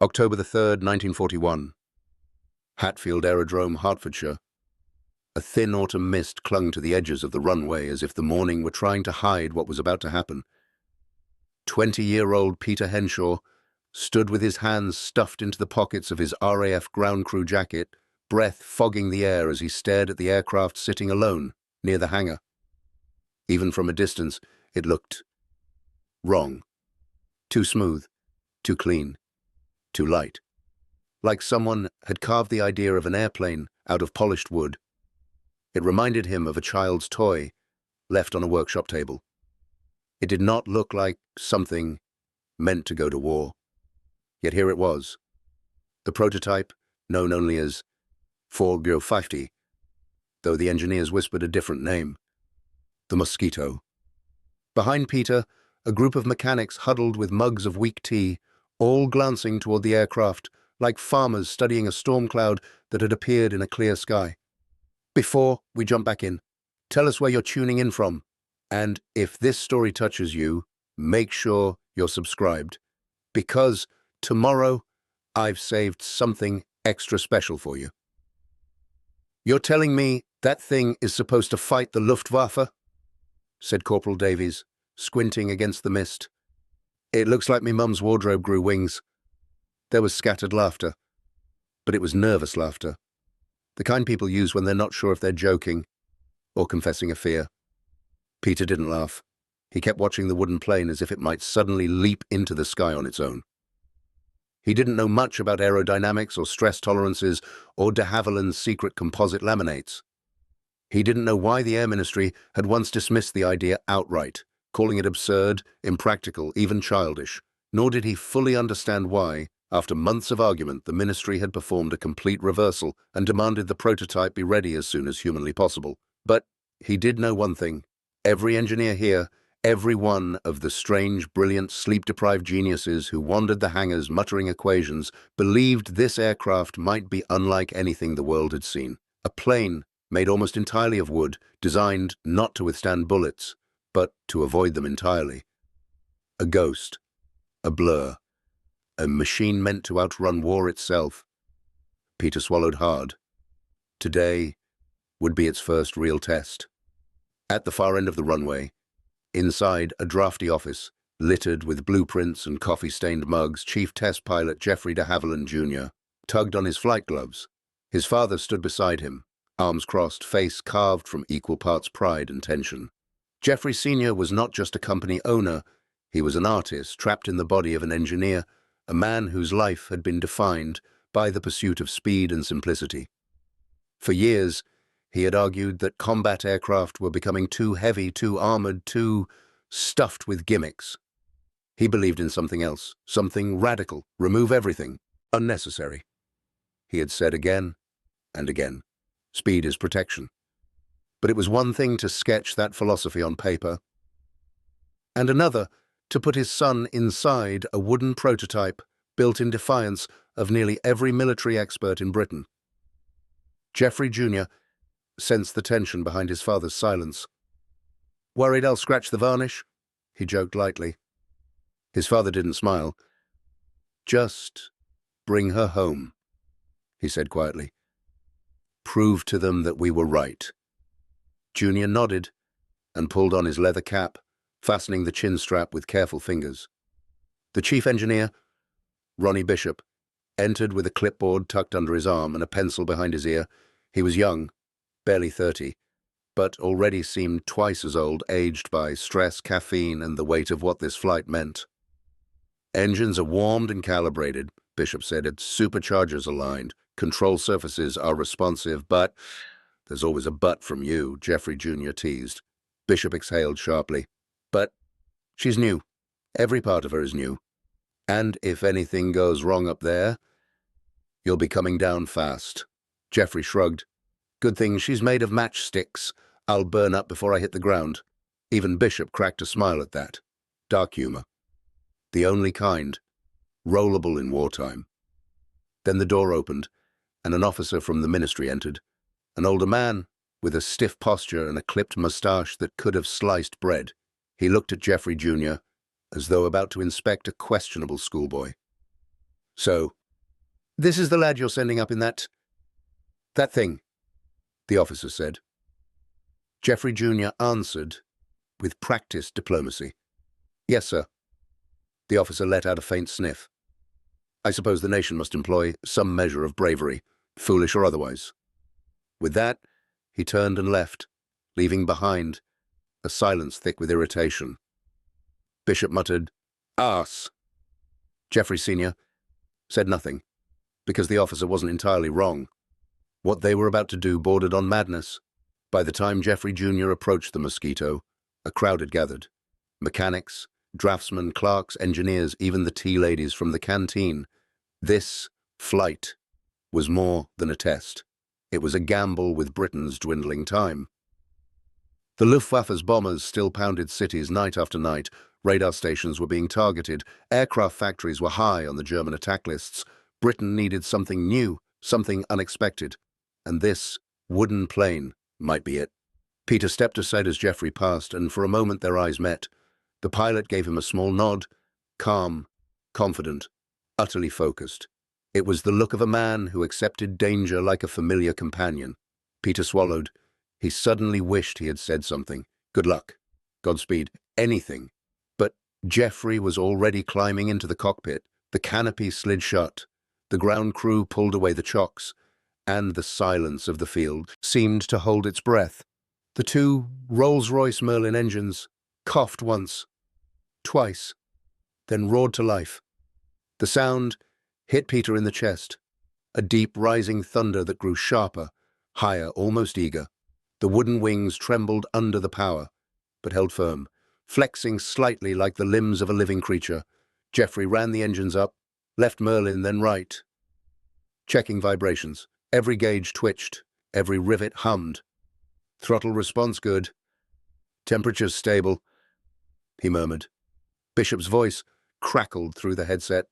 October the 3rd, 1941. Hatfield Aerodrome, Hertfordshire. A thin autumn mist clung to the edges of the runway as if the morning were trying to hide what was about to happen. 20-year-old Peter Henshaw stood with his hands stuffed into the pockets of his RAF ground crew jacket, breath fogging the air as he stared at the aircraft sitting alone near the hangar. Even from a distance, it looked wrong. Too smooth, too clean, too light. Like someone had carved the idea of an airplane out of polished wood. It reminded him of a child's toy left on a workshop table. It did not look like something meant to go to war. Yet here it was. The prototype, known only as 450, though the engineers whispered a different name. The Mosquito. Behind Peter, a group of mechanics huddled with mugs of weak tea, all glancing toward the aircraft, like farmers studying a storm cloud that had appeared in a clear sky. Before we jump back in, tell us where you're tuning in from. And if this story touches you, make sure you're subscribed. Because tomorrow, I've saved something extra special for you. You're telling me that thing is supposed to fight the Luftwaffe? Said Corporal Davies, squinting against the mist. It looks like me mum's wardrobe grew wings. There was scattered laughter, but it was nervous laughter. The kind people use when they're not sure if they're joking or confessing a fear. Peter didn't laugh. He kept watching the wooden plane as if it might suddenly leap into the sky on its own. He didn't know much about aerodynamics or stress tolerances or de Havilland's secret composite laminates. He didn't know why the Air Ministry had once dismissed the idea outright, calling it absurd, impractical, even childish. Nor did he fully understand why, after months of argument, the Ministry had performed a complete reversal and demanded the prototype be ready as soon as humanly possible. But he did know one thing. Every engineer here, every one of the strange, brilliant, sleep-deprived geniuses who wandered the hangars muttering equations, believed this aircraft might be unlike anything the world had seen. A plane made almost entirely of wood, designed not to withstand bullets, but to avoid them entirely. A ghost, a blur, a machine meant to outrun war itself. Peter swallowed hard. Today would be its first real test. At the far end of the runway, inside a drafty office, littered with blueprints and coffee-stained mugs, Chief Test Pilot Geoffrey de Havilland Jr. tugged on his flight gloves. His father stood beside him, arms crossed, face carved from equal parts pride and tension. Geoffrey Sr. was not just a company owner, he was an artist trapped in the body of an engineer, a man whose life had been defined by the pursuit of speed and simplicity. For years, he had argued that combat aircraft were becoming too heavy, too armored, too stuffed with gimmicks. He believed in something else, something radical, remove everything, unnecessary. He had said again and again, speed is protection. But it was one thing to sketch that philosophy on paper, and another to put his son inside a wooden prototype built in defiance of nearly every military expert in Britain. Geoffrey Jr. sensed the tension behind his father's silence. "Worried I'll scratch the varnish?" he joked lightly. His father didn't smile. "Just bring her home," he said quietly. "Prove to them that we were right." Junior nodded and pulled on his leather cap, fastening the chin strap with careful fingers. The chief engineer, Ronnie Bishop, entered with a clipboard tucked under his arm and a pencil behind his ear. He was young, barely 30, but already seemed twice as old, aged by stress, caffeine, and the weight of what this flight meant. "Engines are warmed and calibrated," Bishop said. "Its superchargers aligned. Control surfaces are responsive, but—" "There's always a but from you," Geoffrey Jr. teased. Bishop exhaled sharply. "But she's new. Every part of her is new. And if anything goes wrong up there, you'll be coming down fast." Geoffrey shrugged. "Good thing she's made of matchsticks. I'll burn up before I hit the ground." Even Bishop cracked a smile at that. Dark humor. The only kind. Rollable in wartime. Then the door opened, and an officer from the ministry entered. An older man, with a stiff posture and a clipped mustache that could have sliced bread. He looked at Geoffrey Jr. as though about to inspect a questionable schoolboy. So, this is the lad you're sending up in that thing, the officer said. Geoffrey Jr. answered with practiced diplomacy. Yes, sir. The officer let out a faint sniff. I suppose the nation must employ some measure of bravery, foolish or otherwise. With that, he turned and left, leaving behind a silence thick with irritation. Bishop muttered, "Arse." Geoffrey Sr. said nothing, because the officer wasn't entirely wrong. What they were about to do bordered on madness. By the time Geoffrey Jr. approached the Mosquito, a crowd had gathered. Mechanics, draftsmen, clerks, engineers, even the tea ladies from the canteen. This flight was more than a test. It was a gamble with Britain's dwindling time. The Luftwaffe's bombers still pounded cities night after night. Radar stations were being targeted. Aircraft factories were high on the German attack lists. Britain needed something new, something unexpected. And this wooden plane might be it. Peter stepped aside as Geoffrey passed, and for a moment their eyes met. The pilot gave him a small nod, calm, confident, utterly focused. It was the look of a man who accepted danger like a familiar companion. Peter swallowed. He suddenly wished he had said something. Good luck. Godspeed. Anything. But Geoffrey was already climbing into the cockpit. The canopy slid shut. The ground crew pulled away the chocks, and the silence of the field seemed to hold its breath. The two Rolls-Royce Merlin engines coughed once, twice, then roared to life. The sound hit Peter in the chest, a deep rising thunder that grew sharper, higher, almost eager. The wooden wings trembled under the power, but held firm, flexing slightly like the limbs of a living creature. Geoffrey ran the engines up, left Merlin, then right, checking vibrations. Every gauge twitched, every rivet hummed. Throttle response good. Temperatures stable, he murmured. Bishop's voice crackled through the headset.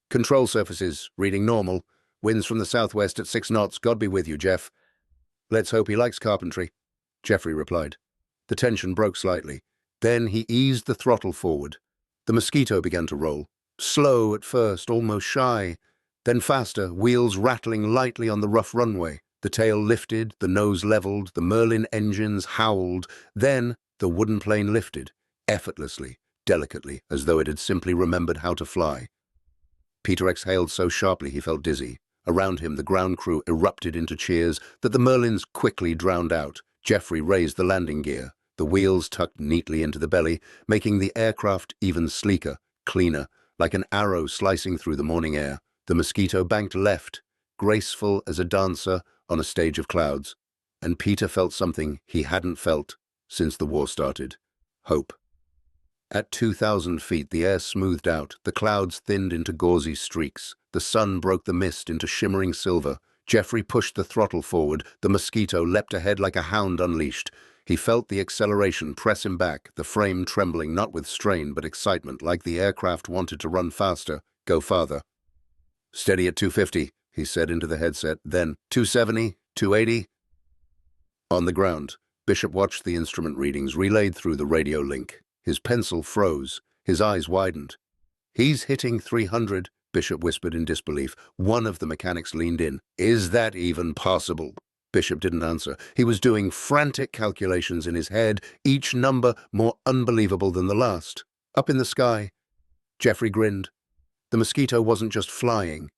Control surfaces, reading normal. Winds from the southwest at 6 knots. God be with you, Jeff. Let's hope he likes carpentry, Geoffrey replied. The tension broke slightly. Then he eased the throttle forward. The Mosquito began to roll. Slow at first, almost shy. Then faster, wheels rattling lightly on the rough runway. The tail lifted, the nose leveled, the Merlin engines howled. Then the wooden plane lifted, effortlessly, delicately, as though it had simply remembered how to fly. Peter exhaled so sharply he felt dizzy. Around him, the ground crew erupted into cheers that the Merlins quickly drowned out. Geoffrey raised the landing gear. The wheels tucked neatly into the belly, making the aircraft even sleeker, cleaner, like an arrow slicing through the morning air. The Mosquito banked left, graceful as a dancer on a stage of clouds. And Peter felt something he hadn't felt since the war started. Hope. At 2,000 feet, the air smoothed out. The clouds thinned into gauzy streaks. The sun broke the mist into shimmering silver. Geoffrey pushed the throttle forward. The Mosquito leapt ahead like a hound unleashed. He felt the acceleration press him back, the frame trembling not with strain but excitement, like the aircraft wanted to run faster, go farther. Steady at 250, he said into the headset. Then 270, 280. On the ground, Bishop watched the instrument readings relayed through the radio link. His pencil froze. His eyes widened. He's hitting 300, Bishop whispered in disbelief. One of the mechanics leaned in. Is that even possible? Bishop didn't answer. He was doing frantic calculations in his head, each number more unbelievable than the last. Up in the sky, Geoffrey grinned. The Mosquito wasn't just flying.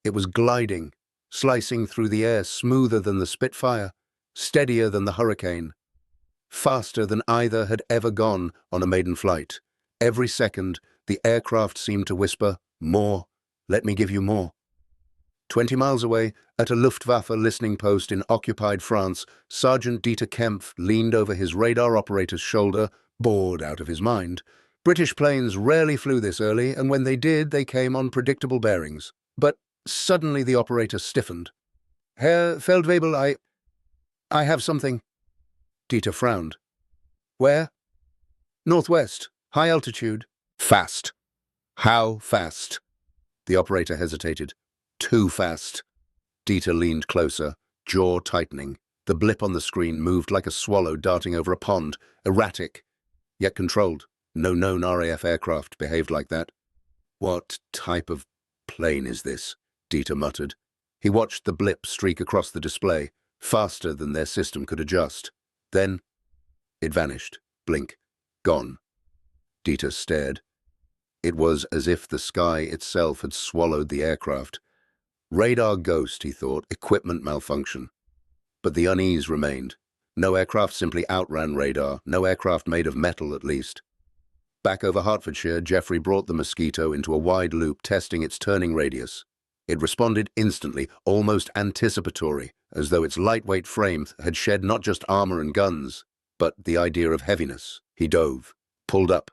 It was gliding, slicing through the air smoother than the Spitfire, steadier than the Hurricane, faster than either had ever gone on a maiden flight. Every second, the aircraft seemed to whisper, more, let me give you more. 20 miles away, at a Luftwaffe listening post in occupied France, Sergeant Dieter Kempf leaned over his radar operator's shoulder, bored out of his mind. British planes rarely flew this early, and when they did, they came on predictable bearings. But suddenly the operator stiffened. Herr Feldwebel, I have something. Dieter frowned. Where? Northwest, high altitude. Fast. How fast? The operator hesitated. Too fast. Dieter leaned closer, jaw tightening. The blip on the screen moved like a swallow darting over a pond, erratic, yet controlled. No known RAF aircraft behaved like that. What type of plane is this?" Dieter muttered. He watched the blip streak across the display, faster than their system could adjust. Then it vanished. Blink. Gone. Dieter stared. It was as if the sky itself had swallowed the aircraft. Radar ghost, he thought, equipment malfunction. But the unease remained. No aircraft simply outran radar, no aircraft made of metal at least. Back over Hertfordshire, Geoffrey brought the Mosquito into a wide loop, testing its turning radius. It responded instantly, almost anticipatory, as though its lightweight frame had shed not just armor and guns, but the idea of heaviness. He dove, pulled up,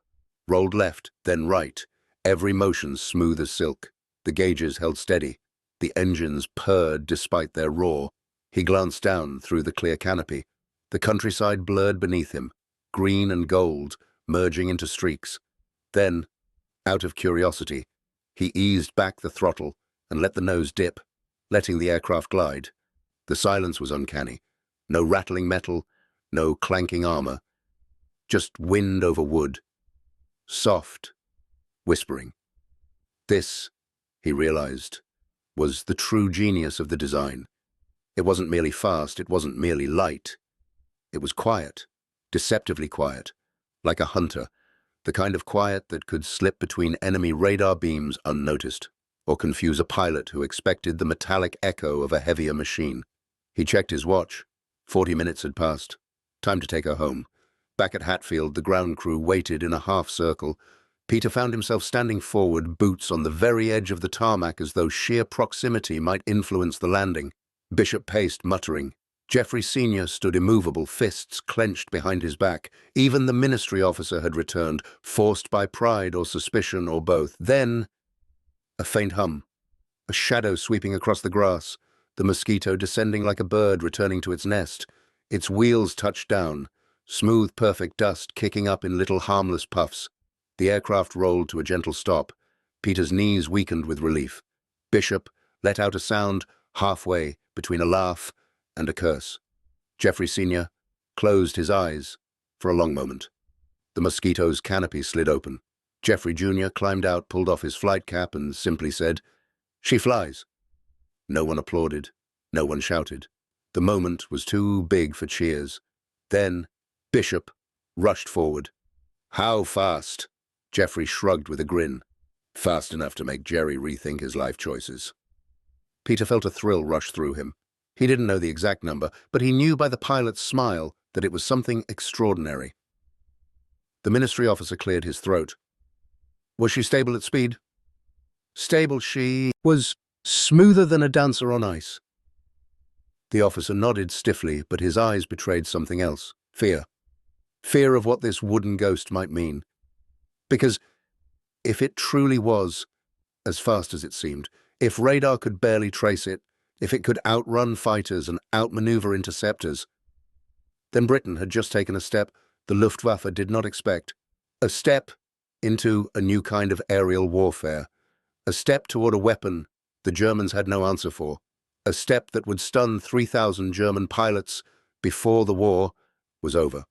rolled left, then right, every motion smooth as silk. The gauges held steady. The engines purred despite their roar. He glanced down through the clear canopy. The countryside blurred beneath him, green and gold, merging into streaks. Then, out of curiosity, he eased back the throttle and let the nose dip, letting the aircraft glide. The silence was uncanny. No rattling metal, no clanking armor. Just wind over wood. Soft, whispering. This, he realized, was the true genius of the design. It wasn't merely fast, it wasn't merely light. It was quiet, deceptively quiet, like a hunter, the kind of quiet that could slip between enemy radar beams unnoticed, or confuse a pilot who expected the metallic echo of a heavier machine. He checked his watch. 40 minutes had passed. Time to take her home. Back at Hatfield, the ground crew waited in a half-circle. Peter found himself standing forward, boots on the very edge of the tarmac as though sheer proximity might influence the landing. Bishop paced, muttering. Geoffrey Sr. stood immovable, fists clenched behind his back. Even the ministry officer had returned, forced by pride or suspicion or both. Then, a faint hum, a shadow sweeping across the grass, the Mosquito descending like a bird returning to its nest. Its wheels touched down, smooth, perfect dust kicking up in little harmless puffs. The aircraft rolled to a gentle stop. Peter's knees weakened with relief. Bishop let out a sound halfway between a laugh and a curse. Geoffrey Sr. closed his eyes for a long moment. The Mosquito's canopy slid open. Geoffrey Jr. climbed out, pulled off his flight cap, and simply said, "She flies." No one applauded. No one shouted. The moment was too big for cheers. Then Bishop rushed forward. "How fast?" Geoffrey shrugged with a grin. "Fast enough to make Jerry rethink his life choices." Peter felt a thrill rush through him. He didn't know the exact number, but he knew by the pilot's smile that it was something extraordinary. The ministry officer cleared his throat. "Was she stable at speed?" "Stable, she was smoother than a dancer on ice." The officer nodded stiffly, but his eyes betrayed something else. Fear. Fear of what this wooden ghost might mean. Because if it truly was as fast as it seemed, if radar could barely trace it, if it could outrun fighters and outmaneuver interceptors, then Britain had just taken a step the Luftwaffe did not expect. A step into a new kind of aerial warfare. A step toward a weapon the Germans had no answer for. A step that would stun 3,000 German pilots before the war was over.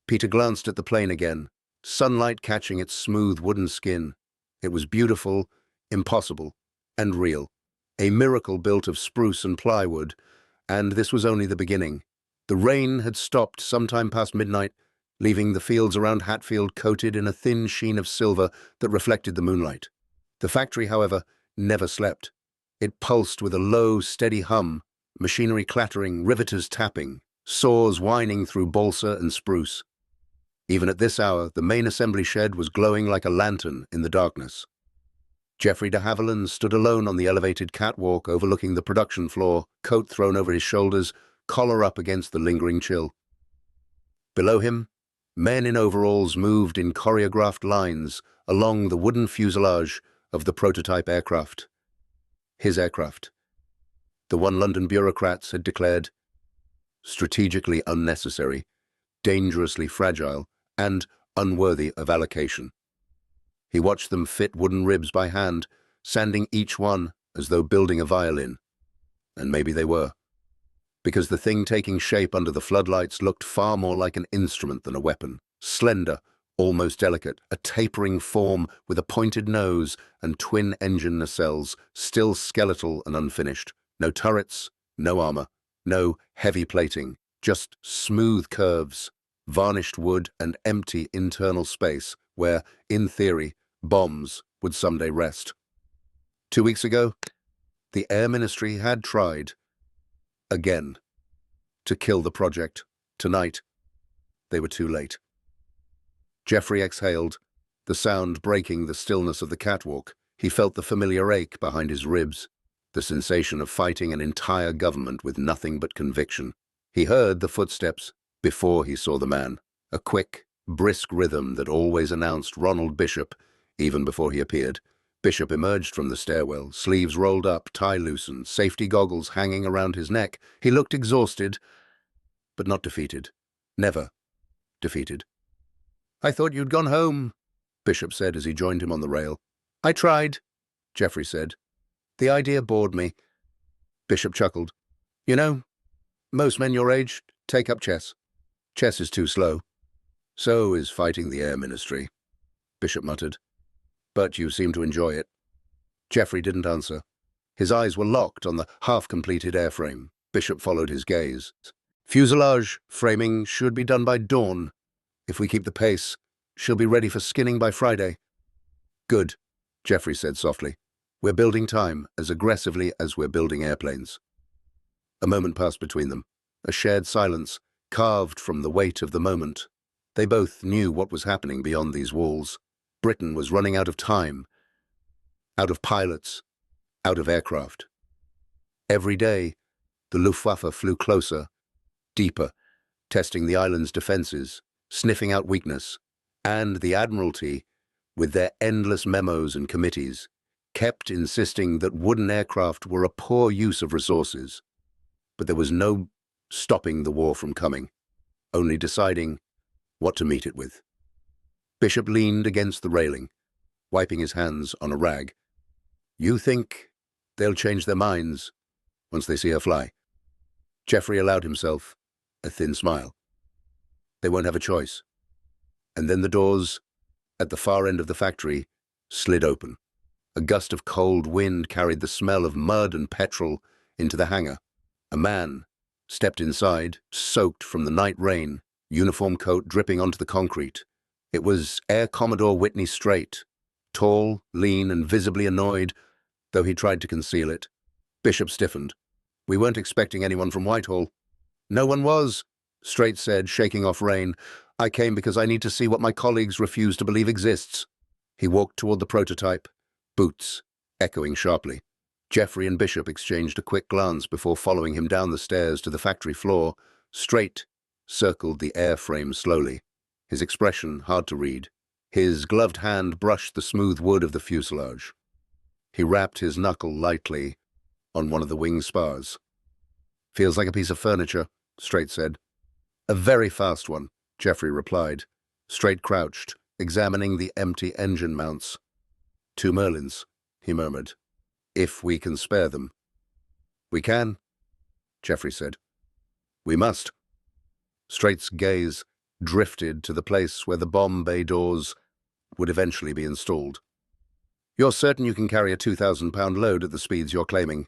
Peter glanced at the plane again, sunlight catching its smooth wooden skin. It was beautiful, impossible, and real. A miracle built of spruce and plywood, and this was only the beginning. The rain had stopped sometime past midnight, leaving the fields around Hatfield coated in a thin sheen of silver that reflected the moonlight. The factory, however, never slept. It pulsed with a low, steady hum, machinery clattering, riveters tapping, saws whining through balsa and spruce. Even at this hour, the main assembly shed was glowing like a lantern in the darkness. Geoffrey de Havilland stood alone on the elevated catwalk overlooking the production floor, coat thrown over his shoulders, collar up against the lingering chill. Below him, men in overalls moved in choreographed lines along the wooden fuselage of the prototype aircraft. His aircraft. The one London bureaucrats had declared strategically unnecessary, dangerously fragile, and unworthy of allocation. He watched them fit wooden ribs by hand, sanding each one as though building a violin. And maybe they were. Because the thing taking shape under the floodlights looked far more like an instrument than a weapon. Slender, almost delicate, a tapering form with a pointed nose and twin engine nacelles, still skeletal and unfinished. No turrets, no armor, no heavy plating, just smooth curves, varnished wood and empty internal space where, in theory, bombs would someday rest. 2 weeks ago, the Air Ministry had tried, again, to kill the project. Tonight, they were too late. Geoffrey exhaled, the sound breaking the stillness of the catwalk. He felt the familiar ache behind his ribs, the sensation of fighting an entire government with nothing but conviction. He heard the footsteps before he saw the man, a quick, brisk rhythm that always announced Ronald Bishop, even before he appeared. Bishop emerged from the stairwell, sleeves rolled up, tie loosened, safety goggles hanging around his neck. He looked exhausted, but not defeated. Never defeated. "I thought you'd gone home," Bishop said as he joined him on the rail. "I tried," Geoffrey said. "The idea bored me." Bishop chuckled. "You know, most men your age take up chess. Chess is too slow." "So is fighting the Air Ministry," Bishop muttered. "But you seem to enjoy it." Geoffrey didn't answer. His eyes were locked on the half-completed airframe. Bishop followed his gaze. "Fuselage framing should be done by dawn. If we keep the pace, she'll be ready for skinning by Friday." "Good," Geoffrey said softly. "We're building time as aggressively as we're building airplanes." A moment passed between them, a shared silence carved from the weight of the moment. They both knew what was happening beyond these walls. Britain was running out of time, out of pilots, out of aircraft. Every day, the Luftwaffe flew closer, deeper, testing the island's defenses, sniffing out weakness, and the Admiralty, with their endless memos and committees, kept insisting that wooden aircraft were a poor use of resources. But there was no stopping the war from coming, only deciding what to meet it with. Bishop leaned against the railing, wiping his hands on a rag. "You think they'll change their minds once they see her fly?" Geoffrey allowed himself a thin smile. "They won't have a choice." And then the doors at the far end of the factory slid open. A gust of cold wind carried the smell of mud and petrol into the hangar. A man stepped inside, soaked from the night rain, uniform coat dripping onto the concrete. It was Air Commodore Whitney Strait, tall, lean, and visibly annoyed, though he tried to conceal it. Bishop stiffened. "We weren't expecting anyone from Whitehall." "No one was," Strait said, shaking off rain. "I came because I need to see what my colleagues refuse to believe exists." He walked toward the prototype, boots echoing sharply. Geoffrey and Bishop exchanged a quick glance before following him down the stairs to the factory floor. Strait circled the airframe slowly, his expression hard to read. His gloved hand brushed the smooth wood of the fuselage. He rapped his knuckle lightly on one of the wing spars. "Feels like a piece of furniture," Strait said. "A very fast one," Geoffrey replied. Strait crouched, examining the empty engine mounts. "2 Merlins," he murmured. "If we can spare them." "We can," Geoffrey said. "We must." Strait's gaze drifted to the place where the bomb bay doors would eventually be installed. "You're certain you can carry a 2,000-pound load at the speeds you're claiming?"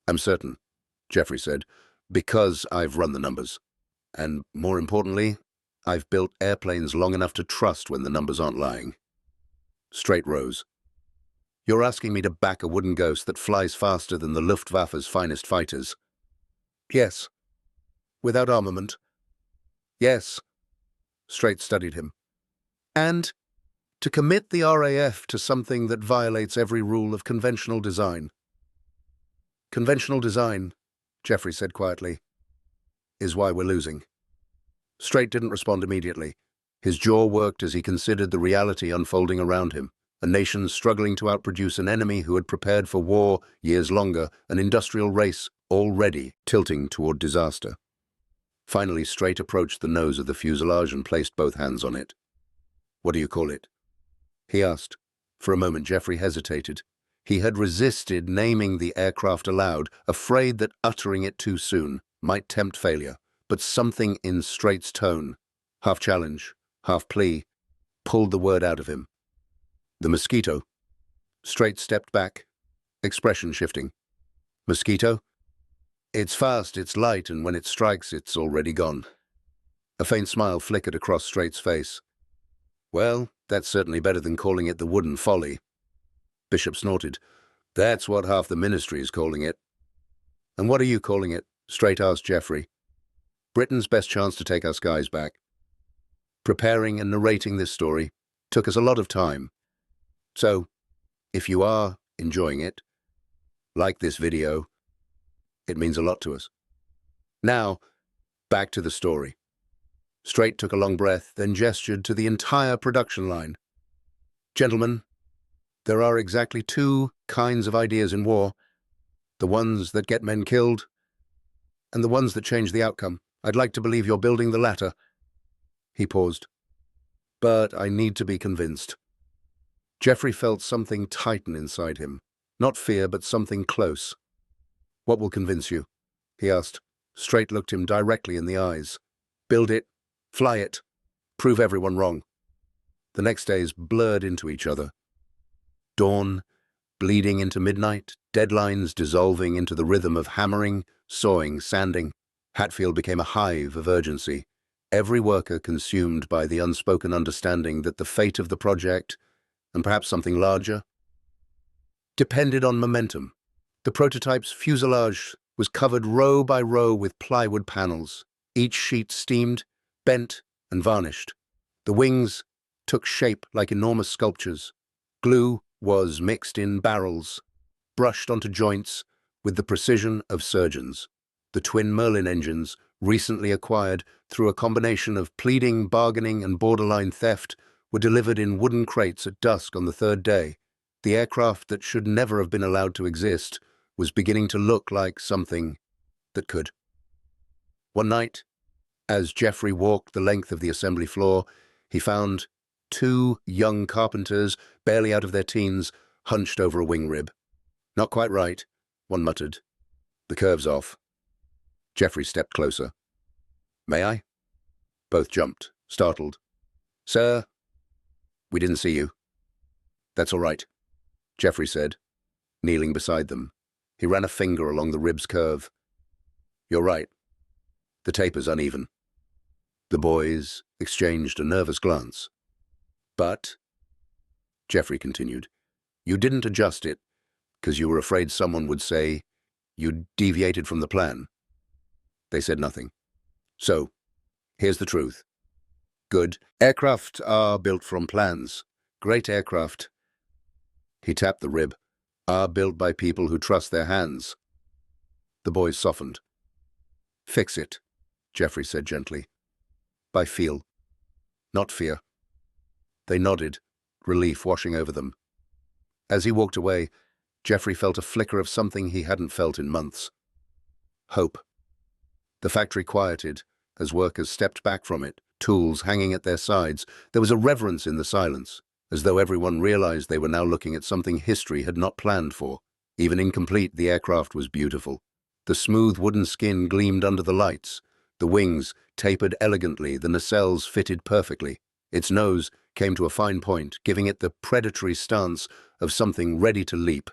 "I'm certain," Geoffrey said, "because I've run the numbers. And more importantly, I've built airplanes long enough to trust when the numbers aren't lying." Strait rose. "You're asking me to back a wooden ghost that flies faster than the Luftwaffe's finest fighters?" "Yes." "Without armament?" "Yes." Strait studied him. "And to commit the RAF to something that violates every rule of conventional design." "Conventional design," Geoffrey said quietly, "is why we're losing." Strait didn't respond immediately. His jaw worked as he considered the reality unfolding around him. A nation struggling to outproduce an enemy who had prepared for war years longer, an industrial race already tilting toward disaster. Finally, Strait approached the nose of the fuselage and placed both hands on it. "What do you call it?" he asked. For a moment, Geoffrey hesitated. He had resisted naming the aircraft aloud, afraid that uttering it too soon might tempt failure. But something in Strait's tone, half challenge, half plea, pulled the word out of him. The Mosquito. Straight stepped back, expression shifting. Mosquito? It's fast, it's light, and when it strikes, it's already gone. A faint smile flickered across Straight's face. Well, that's certainly better than calling it the wooden folly. Bishop snorted. That's what half the ministry is calling it. And what are you calling it? Straight asked Geoffrey. Britain's best chance to take our skies back. Preparing and narrating this story took us a lot of time. So, if you are enjoying it, like this video, it means a lot to us. Now, back to the story. Straight took a long breath, then gestured to the entire production line. Gentlemen, there are exactly two kinds of ideas in war. The ones that get men killed, and the ones that change the outcome. I'd like to believe you're building the latter. He paused. But I need to be convinced. Geoffrey felt something tighten inside him. Not fear, but something close. What will convince you? He asked. Straight looked him directly in the eyes. Build it, fly it, prove everyone wrong. The next days blurred into each other. Dawn, bleeding into midnight, deadlines dissolving into the rhythm of hammering, sawing, sanding. Hatfield became a hive of urgency. Every worker consumed by the unspoken understanding that the fate of the project, and perhaps something larger, depended on momentum. The prototype's fuselage was covered row by row with plywood panels, each sheet steamed, bent, and varnished. The wings took shape like enormous sculptures. Glue was mixed in barrels, brushed onto joints with the precision of surgeons. The twin Merlin engines, recently acquired through a combination of pleading, bargaining, and borderline theft, were delivered in wooden crates at dusk on the third day. The aircraft that should never have been allowed to exist was beginning to look like something that could. One night, as Geoffrey walked the length of the assembly floor, he found two young carpenters, barely out of their teens, hunched over a wing rib. Not quite right, one muttered. The curve's off. Geoffrey stepped closer. May I? Both jumped, startled. Sir, we didn't see you. That's all right, Geoffrey said, kneeling beside them. He ran a finger along the rib's curve. You're right. The taper's uneven. The boys exchanged a nervous glance. But, Geoffrey continued, you didn't adjust it because you were afraid someone would say you deviated from the plan. They said nothing. So, here's the truth. Good. Aircraft are built from plans. Great aircraft. He tapped the rib. Are built by people who trust their hands. The boys softened. Fix it, Geoffrey said gently. By feel, not fear. They nodded, relief washing over them. As he walked away, Geoffrey felt a flicker of something he hadn't felt in months. Hope. The factory quieted as workers stepped back from it, tools hanging at their sides. There was a reverence in the silence, as though everyone realized they were now looking at something history had not planned for. Even incomplete, the aircraft was beautiful. The smooth wooden skin gleamed under the lights. The wings tapered elegantly, the nacelles fitted perfectly. Its nose came to a fine point, giving it the predatory stance of something ready to leap.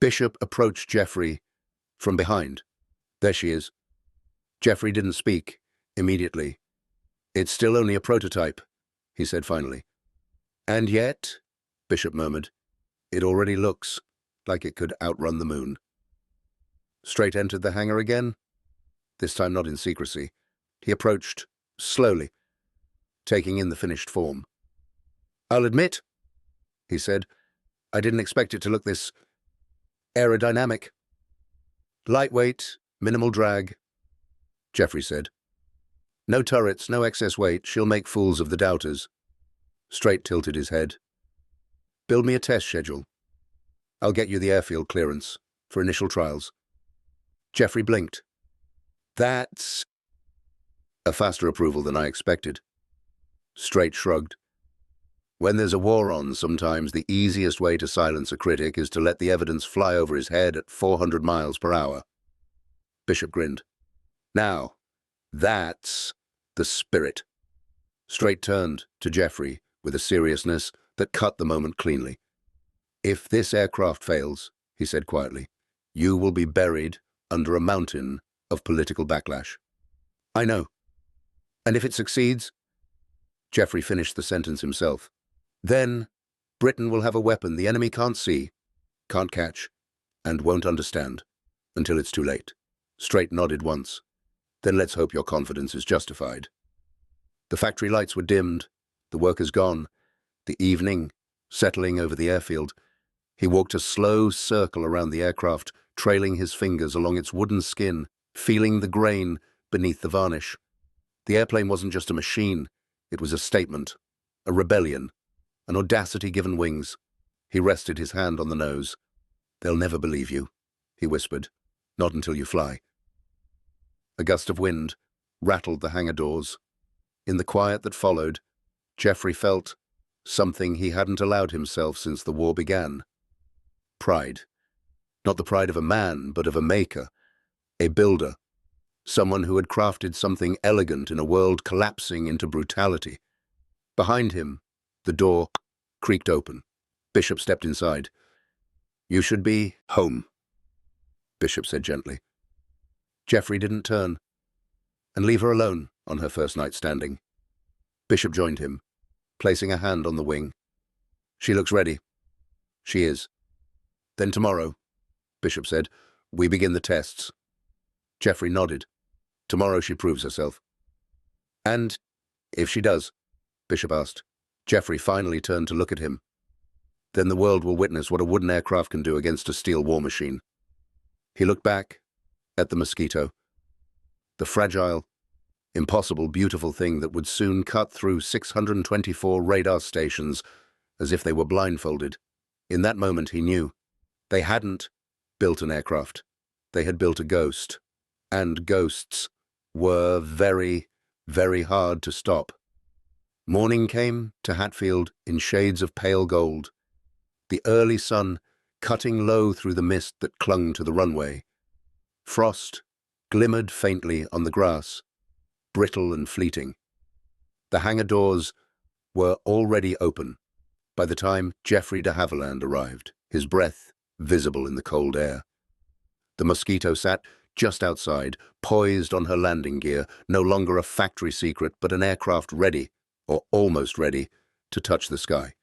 Bishop approached Geoffrey from behind. There she is. Geoffrey didn't speak immediately. It's still only a prototype, he said finally. And yet, Bishop murmured, it already looks like it could outrun the moon. Straight entered the hangar again, this time not in secrecy. He approached slowly, taking in the finished form. I'll admit, he said, I didn't expect it to look this aerodynamic. Lightweight, minimal drag, Geoffrey said. No turrets, no excess weight, she'll make fools of the doubters. Straight tilted his head. Build me a test schedule. I'll get you the airfield clearance for initial trials. Geoffrey blinked. That's a faster approval than I expected. Straight shrugged. When there's a war on, sometimes the easiest way to silence a critic is to let the evidence fly over his head at 400 miles per hour. Bishop grinned. Now, that's the spirit. Straight turned to Geoffrey, with a seriousness that cut the moment cleanly. "If this aircraft fails," he said quietly, "you will be buried under a mountain of political backlash." "I know. And if it succeeds?" Geoffrey finished the sentence himself. "Then Britain will have a weapon the enemy can't see, can't catch, and won't understand until it's too late." Straight nodded once. "Then let's hope your confidence is justified." The factory lights were dimmed, the workers gone, the evening settling over the airfield. He walked a slow circle around the aircraft, trailing his fingers along its wooden skin, feeling the grain beneath the varnish. The airplane wasn't just a machine, it was a statement, a rebellion, an audacity given wings. He rested his hand on the nose. "They'll never believe you," he whispered. "Not until you fly." A gust of wind rattled the hangar doors. In the quiet that followed, Geoffrey felt something he hadn't allowed himself since the war began. Pride. Not the pride of a man, but of a maker, a builder, someone who had crafted something elegant in a world collapsing into brutality. Behind him, the door creaked open. Bishop stepped inside. "You should be home," Bishop said gently. Geoffrey didn't turn. "And leave her alone on her first night standing." Bishop joined him, placing a hand on the wing. "She looks ready." "She is." "Then tomorrow," Bishop said, "we begin the tests." Geoffrey nodded. "Tomorrow she proves herself." "And if she does?" Bishop asked. Geoffrey finally turned to look at him. "Then the world will witness what a wooden aircraft can do against a steel war machine." He looked back at the Mosquito, the fragile, impossible, beautiful thing that would soon cut through 624 radar stations as if they were blindfolded. In that moment he knew they hadn't built an aircraft. They had built a ghost. And ghosts were very, very hard to stop. Morning came to Hatfield in shades of pale gold, the early sun cutting low through the mist that clung to the runway. Frost glimmered faintly on the grass, brittle and fleeting. The hangar doors were already open by the time Geoffrey de Havilland arrived, his breath visible in the cold air. The Mosquito sat just outside, poised on her landing gear, no longer a factory secret, but an aircraft ready, or almost ready, to touch the sky.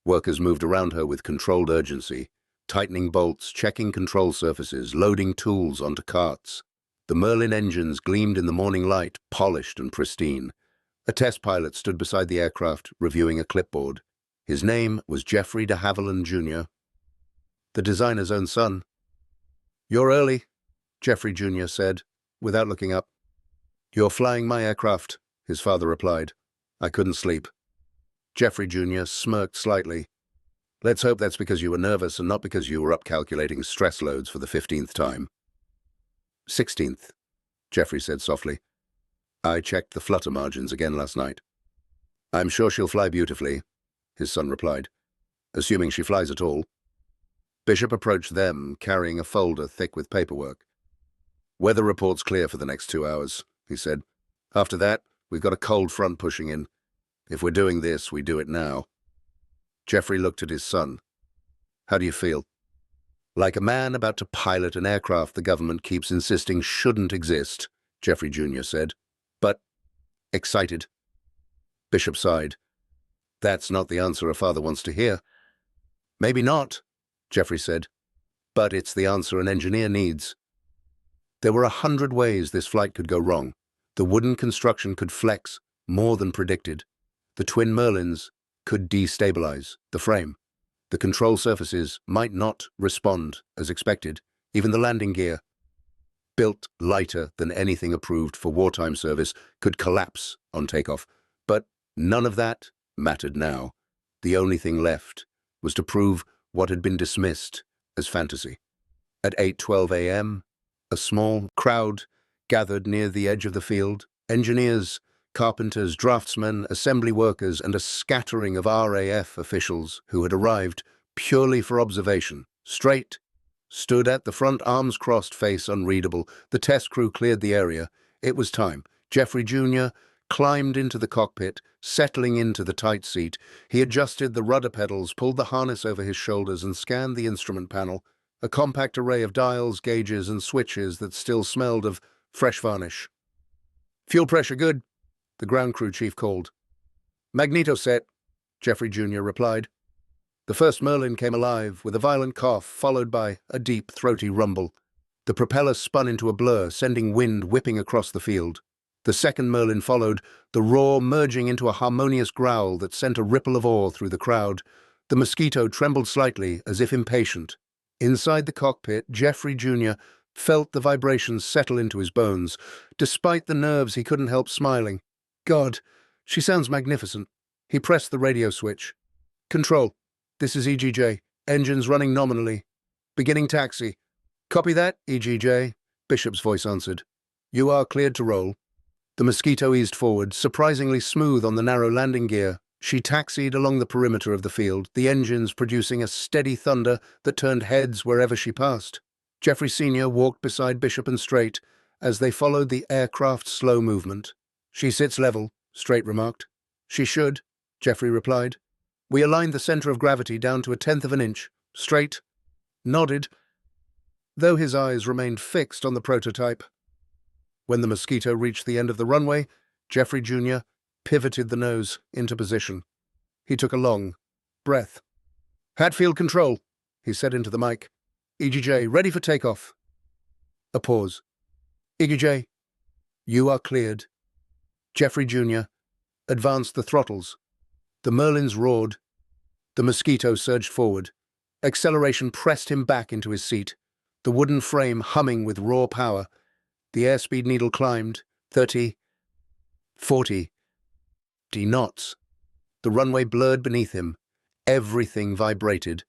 Workers moved around her with controlled urgency, tightening bolts, checking control surfaces, loading tools onto carts. The Merlin engines gleamed in the morning light, polished and pristine. A test pilot stood beside the aircraft, reviewing a clipboard. His name was Geoffrey de Havilland, Jr., the designer's own son. "You're early," Geoffrey Jr. said, without looking up. "You're flying my aircraft," his father replied. "I couldn't sleep." Geoffrey Jr. smirked slightly. "Let's hope that's because you were nervous and not because you were up calculating stress loads for the 15th time. 16th, Geoffrey said softly. "I checked the flutter margins again last night." "I'm sure she'll fly beautifully," his son replied, "assuming she flies at all." Bishop approached them, carrying a folder thick with paperwork. "Weather report's clear for the next 2 hours," he said. "After that, we've got a cold front pushing in. If we're doing this, we do it now." Geoffrey looked at his son. "How do you feel?" "Like a man about to pilot an aircraft the government keeps insisting shouldn't exist," Geoffrey Jr. said. "But excited." Bishop sighed. "That's not the answer a father wants to hear." "Maybe not," Geoffrey said, "but it's the answer an engineer needs." There were 100 ways this flight could go wrong. The wooden construction could flex more than predicted. The twin Merlins could destabilize the frame. The control surfaces might not respond as expected. Even the landing gear, built lighter than anything approved for wartime service, could collapse on takeoff. But none of that mattered now. The only thing left was to prove what had been dismissed as fantasy. At 8:12 a.m., a small crowd gathered near the edge of the field. Engineers, carpenters, draftsmen, assembly workers, and a scattering of RAF officials who had arrived purely for observation. Straight, stood at the front, arms crossed, face unreadable. The test crew cleared the area. It was time. Geoffrey Jr. climbed into the cockpit, settling into the tight seat. He adjusted the rudder pedals, pulled the harness over his shoulders, and scanned the instrument panel, a compact array of dials, gauges, and switches that still smelled of fresh varnish. "Fuel pressure good," the ground crew chief called. "Magneto set," Jeffrey Jr. replied. The first Merlin came alive with a violent cough, followed by a deep, throaty rumble. The propeller spun into a blur, sending wind whipping across the field. The second Merlin followed, the roar merging into a harmonious growl that sent a ripple of awe through the crowd. The Mosquito trembled slightly, as if impatient. Inside the cockpit, Jeffrey Jr. felt the vibrations settle into his bones. Despite the nerves, he couldn't help smiling. "God, she sounds magnificent." He pressed the radio switch. "Control, this is EGJ. Engines running nominally. Beginning taxi." "Copy that, EGJ," Bishop's voice answered. "You are cleared to roll." The Mosquito eased forward, surprisingly smooth on the narrow landing gear. She taxied along the perimeter of the field, the engines producing a steady thunder that turned heads wherever she passed. Jeffrey Sr. walked beside Bishop and Straight as they followed the aircraft's slow movement. "She sits level," Straight remarked. "She should," Jeffrey replied. "We aligned the center of gravity down to 1/10 of an inch." Straight nodded, though his eyes remained fixed on the prototype. When the Mosquito reached the end of the runway, Jeffrey Jr. pivoted the nose into position. He took a long breath. "Hatfield control," he said into the mic. "EGJ, ready for takeoff." A pause. "EGJ, you are cleared." Jeffrey Jr. advanced the throttles. The Merlins roared. The Mosquito surged forward. Acceleration pressed him back into his seat, the wooden frame humming with raw power. The airspeed needle climbed, 30, 40 knots. The runway blurred beneath him. Everything vibrated,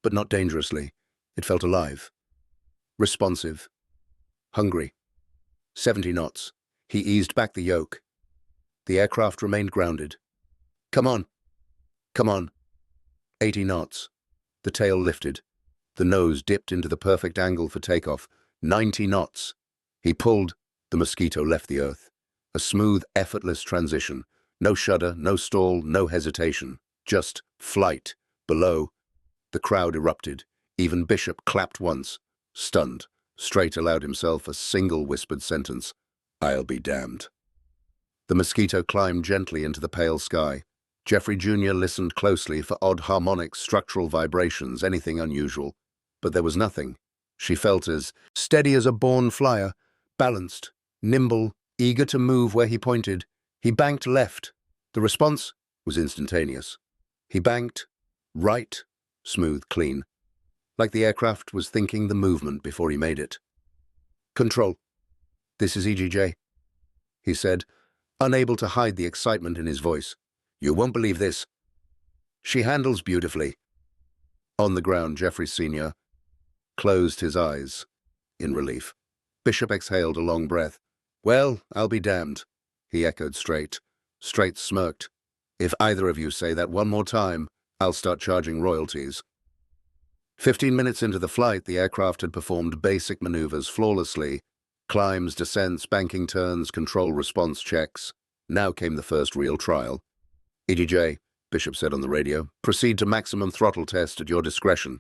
but not dangerously. It felt alive, responsive, hungry. 70 knots. He eased back the yoke. The aircraft remained grounded. "Come on. Come on." 80 knots. The tail lifted. The nose dipped into the perfect angle for takeoff. 90 knots. He pulled. The Mosquito left the earth. A smooth, effortless transition. No shudder, no stall, no hesitation. Just flight. Below, the crowd erupted. Even Bishop clapped once. Stunned, Straight allowed himself a single whispered sentence. "I'll be damned." The Mosquito climbed gently into the pale sky. Jeffrey Jr. listened closely for odd harmonic structural vibrations, anything unusual. But there was nothing. She felt as steady as a born flyer, balanced, nimble, eager to move where he pointed. He banked left. The response was instantaneous. He banked right, smooth, clean, like the aircraft was thinking the movement before he made it. "Control, this is EGJ," he said, unable to hide the excitement in his voice. "You won't believe this. She handles beautifully." On the ground, Jeffrey Sr. closed his eyes in relief. Bishop exhaled a long breath. "Well, I'll be damned," he echoed Straight. Straight smirked. "If either of you say that one more time, I'll start charging royalties." 15 minutes into the flight, the aircraft had performed basic maneuvers flawlessly. Climbs, descents, banking turns, control response checks. Now came the first real trial. "EGJ," Bishop said on the radio, "proceed to maximum throttle test at your discretion."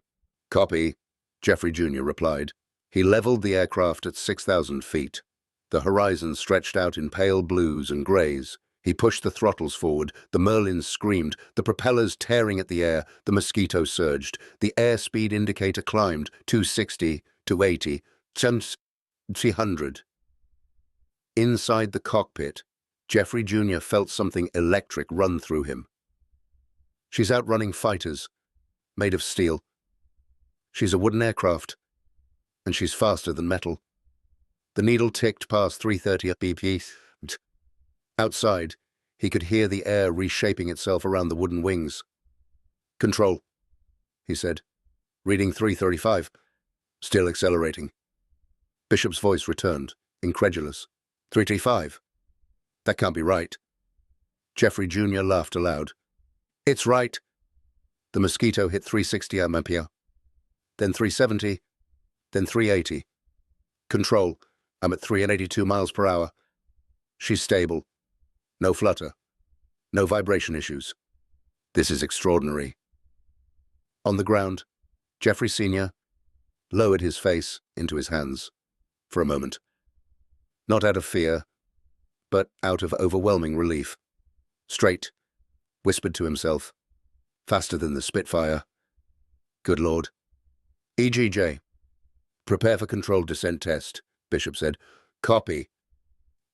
"Copy," Jeffrey Jr. replied. He leveled the aircraft at 6,000 feet. The horizon stretched out in pale blues and grays. He pushed the throttles forward. The Merlins screamed, the propellers tearing at the air. The Mosquito surged. The airspeed indicator climbed, 260, 280, 300. Inside the cockpit, Jeffrey Jr. felt something electric run through him. She's outrunning fighters, made of steel. She's a wooden aircraft, and she's faster than metal. The needle ticked past 330 bpm. Outside, he could hear the air reshaping itself around the wooden wings. "Control," he said. "Reading 335. Still accelerating." Bishop's voice returned, incredulous. 335. That can't be right." Jeffrey Jr. laughed aloud. "It's right." The Mosquito hit 360 mph, then 370, then 380. "Control, I'm at 382 miles per hour. She's stable." No flutter. No vibration issues. This is extraordinary. On the ground, Geoffrey Sr. lowered his face into his hands for a moment. Not out of fear, but out of overwhelming relief. Straight, whispered to himself. Faster than the Spitfire. Good Lord. EGJ. Prepare for controlled descent test, Bishop said. Copy.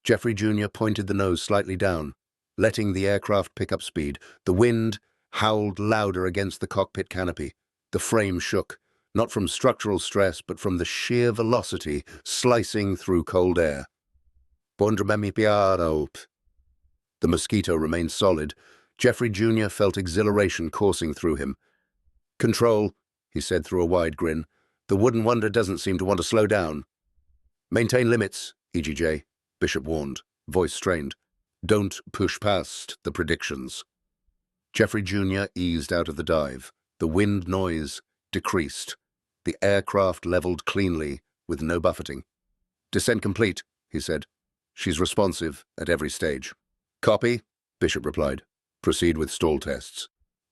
Geoffrey Jr. pointed the nose slightly down, letting the aircraft pick up speed. The wind howled louder against the cockpit canopy. The frame shook, not from structural stress, but from the sheer velocity slicing through cold air. The Mosquito remained solid. Geoffrey Jr. felt exhilaration coursing through him. Control, he said through a wide grin. The wooden wonder doesn't seem to want to slow down. Maintain limits, EGJ, Bishop warned, voice strained. Don't push past the predictions. Geoffrey Jr. eased out of the dive. The wind noise decreased. The aircraft leveled cleanly, with no buffeting. Descent complete, he said. She's responsive at every stage. Copy, Bishop replied. Proceed with stall tests.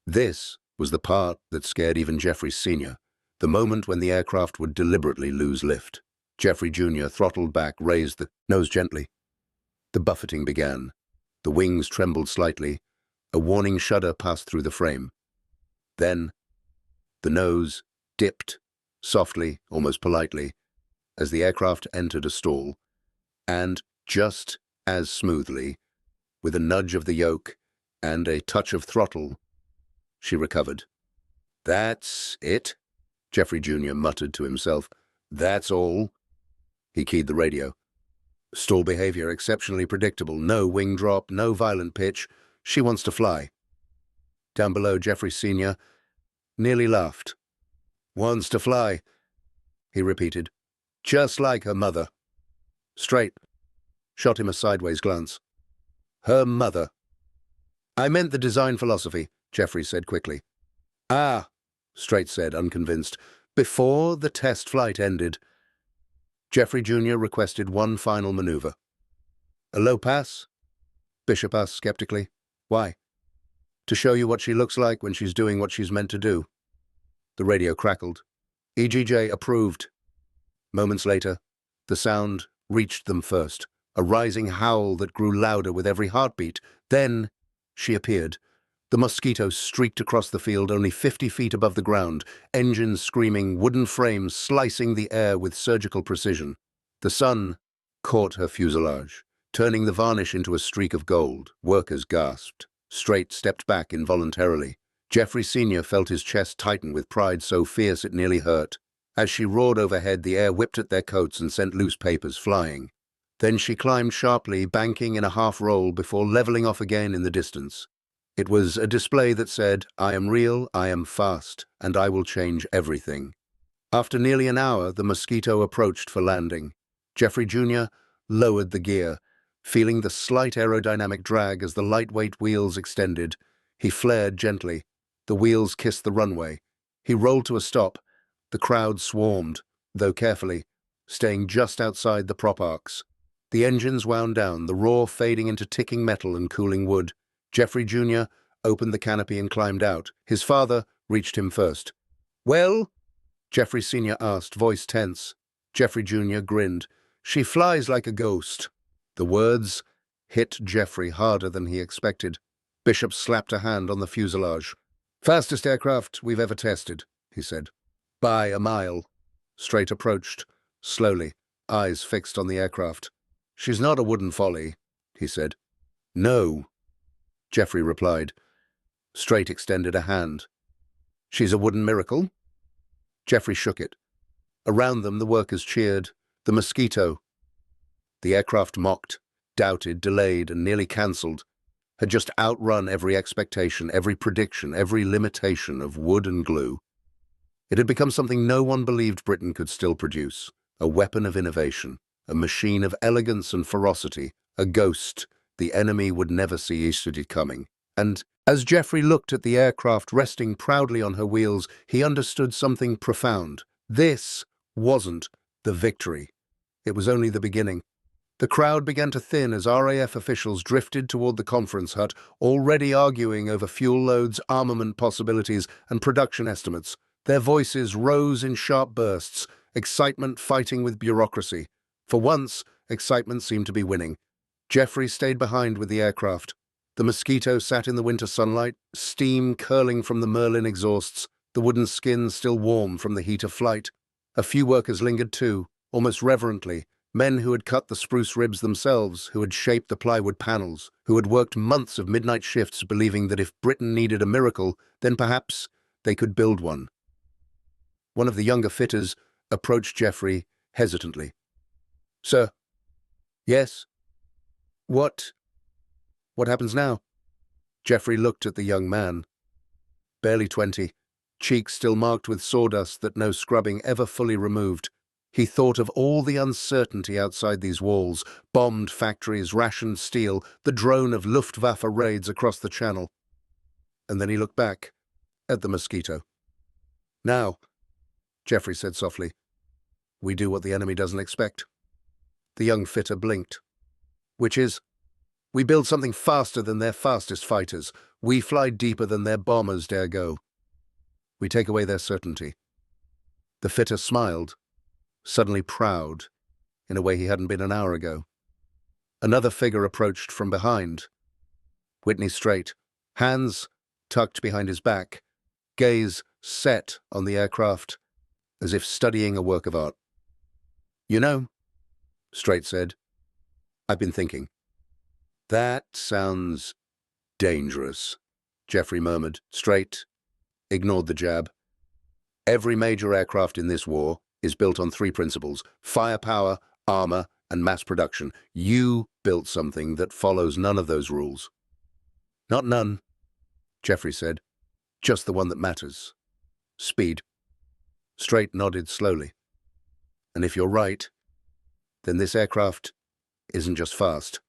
This was the part that scared even Geoffrey Sr., the moment when the aircraft would deliberately lose lift. Geoffrey Jr. throttled back, raised the nose gently. The buffeting began. The wings trembled slightly. A warning shudder passed through the frame. Then, the nose dipped, softly, almost politely, as the aircraft entered a stall, and just as smoothly, with a nudge of the yoke and a touch of throttle, she recovered. That's it, Geoffrey Jr. muttered to himself. That's all. He keyed the radio. Stall behavior exceptionally predictable. No wing drop, no violent pitch. She wants to fly. Down below, Geoffrey Sr. nearly laughed. Wants to fly, he repeated. Just like her mother. Straight. Shot him a sideways glance. Her mother. I meant the design philosophy, Geoffrey said quickly. Ah, Straight said, unconvinced. Before the test flight ended, Geoffrey Jr. requested one final maneuver. A low pass? Bishop asked skeptically. Why? To show you what she looks like when she's doing what she's meant to do. The radio crackled. EGJ approved. Moments later, the sound reached them first, a rising howl that grew louder with every heartbeat. Then she appeared. The Mosquito streaked across the field only 50 feet above the ground, engines screaming, wooden frames slicing the air with surgical precision. The sun caught her fuselage, turning the varnish into a streak of gold. Workers gasped. Straight stepped back involuntarily. Geoffrey Sr. felt his chest tighten with pride so fierce it nearly hurt. As she roared overhead, the air whipped at their coats and sent loose papers flying. Then she climbed sharply, banking in a half-roll before leveling off again in the distance. It was a display that said, I am real, I am fast, and I will change everything. After nearly an hour, the Mosquito approached for landing. Geoffrey Jr. lowered the gear, feeling the slight aerodynamic drag as the lightweight wheels extended. He flared gently. The wheels kissed the runway. He rolled to a stop. The crowd swarmed, though carefully, staying just outside the prop arcs. The engines wound down, the roar fading into ticking metal and cooling wood. Geoffrey Jr. opened the canopy and climbed out. His father reached him first. Well? Geoffrey Sr. asked, voice tense. Geoffrey Jr. grinned. She flies like a ghost. The words hit Geoffrey harder than he expected. Bishop slapped a hand on the fuselage. Fastest aircraft we've ever tested, he said. By a mile. Straight approached, slowly, eyes fixed on the aircraft. She's not a wooden folly, he said. No, Geoffrey replied. Straight extended a hand. She's a wooden miracle? Geoffrey shook it. Around them, the workers cheered. The Mosquito. The aircraft mocked, doubted, delayed, and nearly cancelled, had just outrun every expectation, every prediction, every limitation of wood and glue. It had become something no one believed Britain could still produce, a weapon of innovation, a machine of elegance and ferocity, a ghost the enemy would never see eastward coming. And as Geoffrey looked at the aircraft resting proudly on her wheels, he understood something profound. This wasn't the victory. It was only the beginning. The crowd began to thin as RAF officials drifted toward the conference hut, already arguing over fuel loads, armament possibilities, and production estimates. Their voices rose in sharp bursts, excitement fighting with bureaucracy. For once, excitement seemed to be winning. Geoffrey stayed behind with the aircraft. The Mosquito sat in the winter sunlight, steam curling from the Merlin exhausts, the wooden skins still warm from the heat of flight. A few workers lingered too, almost reverently, men who had cut the spruce ribs themselves, who had shaped the plywood panels, who had worked months of midnight shifts believing that if Britain needed a miracle, then perhaps they could build one. One of the younger fitters approached Geoffrey hesitantly. "Sir." "Yes." What happens now?" Geoffrey looked at the young man. Barely 20, cheeks still marked with sawdust that no scrubbing ever fully removed. He thought of all the uncertainty outside these walls, bombed factories, rationed steel, the drone of Luftwaffe raids across the channel. And then he looked back at the Mosquito. "Now," Geoffrey said softly, "we do what the enemy doesn't expect." The young fitter blinked. "Which is?" "We build something faster than their fastest fighters. We fly deeper than their bombers dare go. We take away their certainty." The fitter smiled, suddenly proud, in a way he hadn't been an hour ago. Another figure approached from behind. Whitney straight, hands tucked behind his back, gaze set on the aircraft, as if studying a work of art. "You know," Straight said, "I've been thinking." "That sounds dangerous," Geoffrey murmured. Straight ignored the jab. "Every major aircraft in this war is built on three principles: firepower, armor, and mass production. You built something that follows none of those rules." "Not none," Geoffrey said. "Just the one that matters. Speed." Straight nodded slowly. "And if you're right, then this aircraft isn't just fast."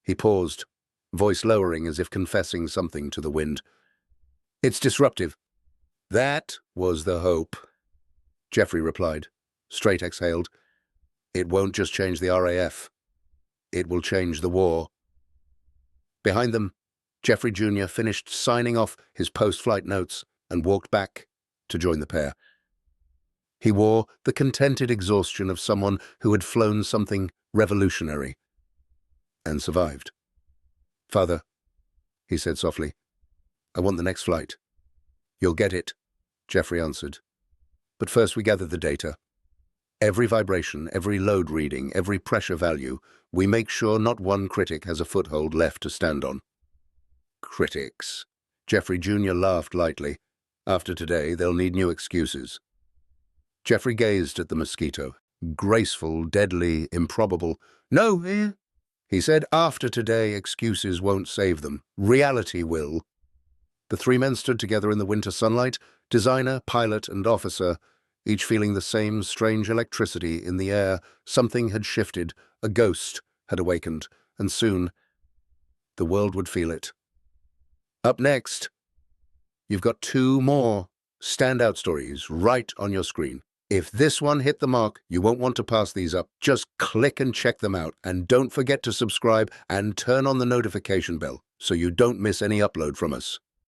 He paused, voice lowering as if confessing something to the wind. "It's disruptive." "That was the hope," Geoffrey replied. Straight exhaled. "It won't just change the RAF. It will change the war." Behind them, Geoffrey Jr. finished signing off his post-flight notes and walked back to join the pair. He wore the contented exhaustion of someone who had flown something revolutionary and survived. "Father," he said softly, "I want the next flight." "You'll get it," Geoffrey answered. "But first we gather the data. Every vibration, every load reading, every pressure value, we make sure not one critic has a foothold left to stand on." "Critics." Geoffrey Jr. laughed lightly. "After today, they'll need new excuses." Geoffrey gazed at the Mosquito. Graceful, deadly, improbable. "No, he said, after today, excuses won't save them. Reality will." The three men stood together in the winter sunlight, designer, pilot, and officer, each feeling the same strange electricity in the air. Something had shifted, a ghost had awakened, and soon the world would feel it. Up next, you've got two more standout stories right on your screen. If this one hit the mark, you won't want to pass these up. Just click and check them out. And don't forget to subscribe and turn on the notification bell so you don't miss any upload from us.